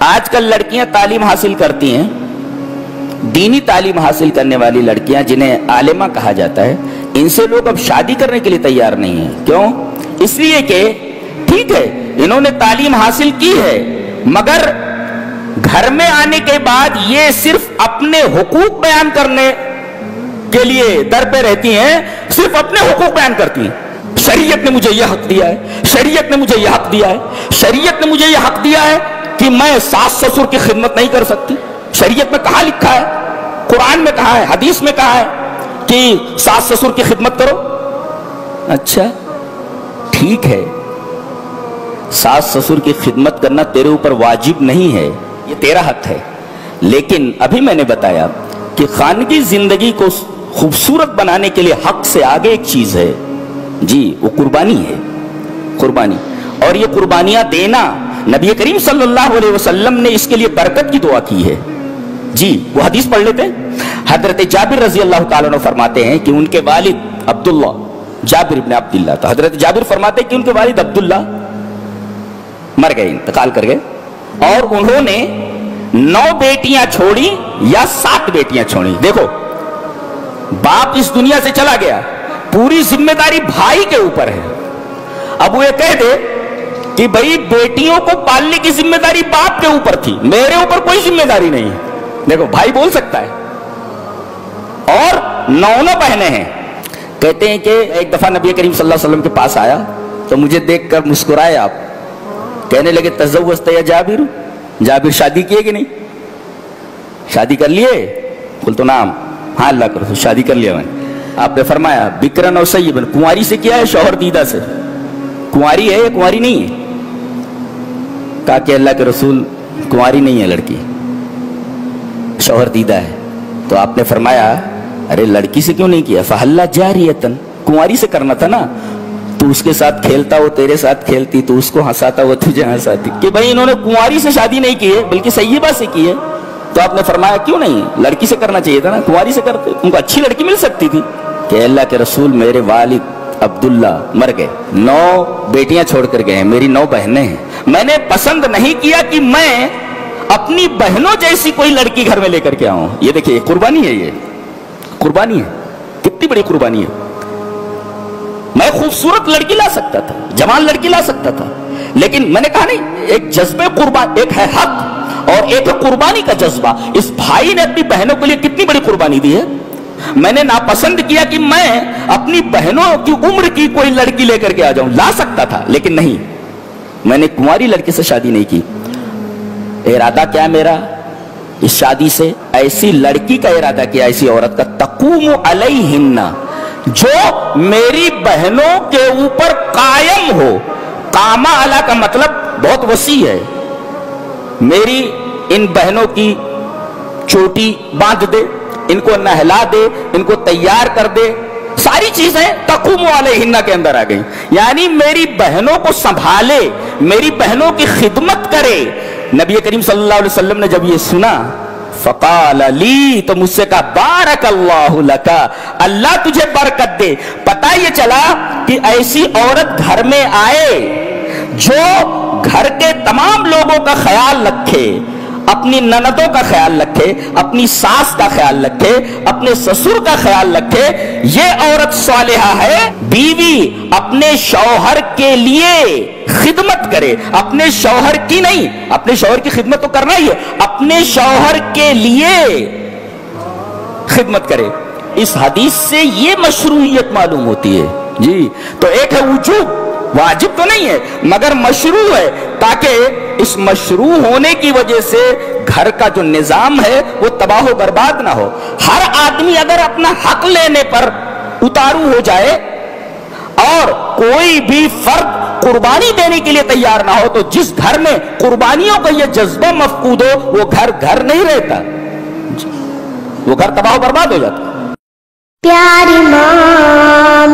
آج کل لڑکیاں تعلیم حاصل کرتی ہیں، دینی تعلیم حاصل کرنے والی لڑکیاں جنہیں عالمہ کہا جاتا ہے، ان سے لوگ اب شادی کرنے کے لیے تیار نہیں ہیں۔ کیوں؟ اس لیے کہ ٹھیک ہے انہوں نے تعلیم حاصل کی ہے، مگر گھر میں آنے کے بعد یہ صرف اپنے حقوق بیان کرنے کے لیے در پہ رہتی ہیں، صرف اپنے حقوق بیان کرتی ہیں۔ شریعت نے مجھے یہ حق دیا ہے، شریعت نے مجھے یہ حق دیا ہے، شریعت نے مجھے یہ حق دیا ہے کہ میں ساس سسر کی خدمت نہیں کر سکتی۔ شریعت میں کہاں لکھا ہے؟ قرآن میں کہا ہے، حدیث میں کہا ہے کہ ساس سسر کی خدمت کرو۔ اچھا ٹھیک ہے، ساس سسر کی خدمت کرنا تیرے اوپر واجب نہیں ہے، یہ تیرا حق ہے، لیکن ابھی میں نے بتایا کہ خانگی زندگی کو خوبصورت بنانے کے لیے حق سے آگے ایک چیز ہے، جی وہ قربانی ہے، قربانی۔ اور یہ قربانیاں دینا نبی کریم صلی اللہ علیہ وسلم نے اس کے لیے برکت کی دعا کی ہے۔ جی وہ حدیث پڑھ لیتے ہیں۔ حضرت جابر رضی اللہ تعالیٰ عنہ فرماتے ہیں کہ ان کے والد عبداللہ، جابر ابن عبداللہ، تو حضرت جابر فرماتے ہیں کہ ان کے والد عبداللہ مر گئے، انتقال کر گئے، اور انہوں نے 9 بیٹیاں چھوڑی یا 7 بیٹیاں چھوڑی۔ دیکھو باپ اس دنیا سے چلا گیا، پوری ذمہ داری بھائی کے اوپر ہے۔ اب وہ یہ کہہ دے کہ بھئی بیٹیوں کو پالنے کی ذمہ داری باپ کے اوپر تھی، میرے اوپر کوئی ذمہ داری نہیں ہے، دیکھو بھائی بول سکتا ہے۔ اور 9 بہنیں ہیں۔ کہتے ہیں کہ ایک دفعہ نبی کریم صلی اللہ علیہ وسلم کے پاس آیا تو مجھے دیکھ کر مسکرائے آپ، کہنے لگے تزوجت یا جابر، جابر شادی کیے کہ نہیں؟ شادی کر لیے؟ قلت نعم، ہاں اللہ کا رسول شادی کر لیا میں نے۔ آپ نے فرمایا بکرن اور سیبن، کنواری سے کیا ہے شوہر دیدہ سے؟ کنواری ہے یا کنواری نہیں ہے؟ کہا کہ اللہ کے رسول کنواری نہیں ہے لڑکی، شوہر دیدہ ہے۔ تو آپ نے فرمایا ارے لڑکی سے کیوں نہیں کیا؟ فحلا جاریتن، کنواری سے کرنا تھا نا، تو اس کے ساتھ کھیلتا وہ تیرے ساتھ کھیلتی، تو اس کو ہنساتا وہ تجھے ہنساتی، کہ بھائی انہوں نے کنواری سے شادی نہیں کی ہے بلکہ سیبہ سے کی ہے۔ تو آپ نے فرمایا کیوں نہیں، لڑکی سے کرنا چاہیے تھا نا، کنواری سے کرتے، ان کو اچھی لڑکی مل سکتی تھی۔ کہ اللہ کے رسول میرے والد عبداللہ مر گئے، 9 بیٹیاں چھوڑ کر گئے ہیں، میری 9 بہنیں ہیں، میں نے پسند نہیں کیا کہ میں اپنی بہنوں جیسی کوئی لڑکی گھر میں لے کر کے آؤں۔ یہ دیکھیے قربانی ہے، یہ قربانی ہے، کتنی بڑی قربانی ہے۔ میں خوبصورت لڑکی لا سکتا تھا، جوان لڑکی لا سکتا تھا، لیکن میں نے کہا نہیں، ایک جذبے قربان، ایک ہے حق اور ایک ہے قربانی کا جذبہ۔ اس بھائی نے اپنی بہنوں کے لیے کتنی بڑی قربانی دی ہے۔ میں نے ناپسند کیا کہ میں اپنی بہنوں کی عمر کی کوئی لڑکی لے کر کے آ جاؤں، لا سکتا تھا لیکن نہیں، میں نے کنواری لڑکی سے شادی نہیں کی۔ ارادہ کیا میرا اس شادی سے؟ ایسی لڑکی کا ارادہ کیا، ایسی عورت کا، تقوم علیہن، جو میری بہنوں کے اوپر قائم ہو۔ قامہ علی کا مطلب بہت وسیع ہے، میری ان بہنوں کی چوٹی باندھ دے، ان کو نہلا دے، ان کو تیار کر دے، ساری چیزیں تقوم علیہن کے اندر آ گئی، یعنی میری بہنوں کو سنبھالے، میری بہنوں کی خدمت کرے۔ نبی کریم صلی اللہ علیہ وسلم نے جب یہ سنا فقال لی، تو مجھ سے کہا بارک اللہ لکا، اللہ تجھے برکت دے۔ پتہ یہ چلا کہ ایسی عورت گھر میں آئے جو گھر کے تمام لوگوں کا خیال رکھے، اپنی نندوں کا خیال رکھے، اپنی ساس کا خیال رکھے، اپنے سسر کا خیال رکھے، یہ عورت صالحہ ہے۔ بیوی اپنے شوہر کے لیے خدمت کرے، اپنے شوہر کی نہیں، اپنے شوہر کی خدمت تو کرنا ہی ہے، اپنے شوہر کے لیے خدمت کرے۔ اس حدیث سے یہ مشروعیت معلوم ہوتی ہے۔ جی تو ایک ہے وجوب، واجب تو نہیں ہے مگر مشروع ہے، تاکہ اس مشروع ہونے کی وجہ سے گھر کا جو نظام ہے وہ تباہ و برباد نہ ہو۔ ہر آدمی اگر اپنا حق لینے پر اتارو ہو جائے اور کوئی بھی فرد قربانی دینے کے لیے تیار نہ ہو، تو جس گھر میں قربانیوں کا یہ جذبہ مفقود ہو وہ گھر گھر نہیں رہتا، وہ گھر تباہ و برباد ہو جاتا۔ پیار امام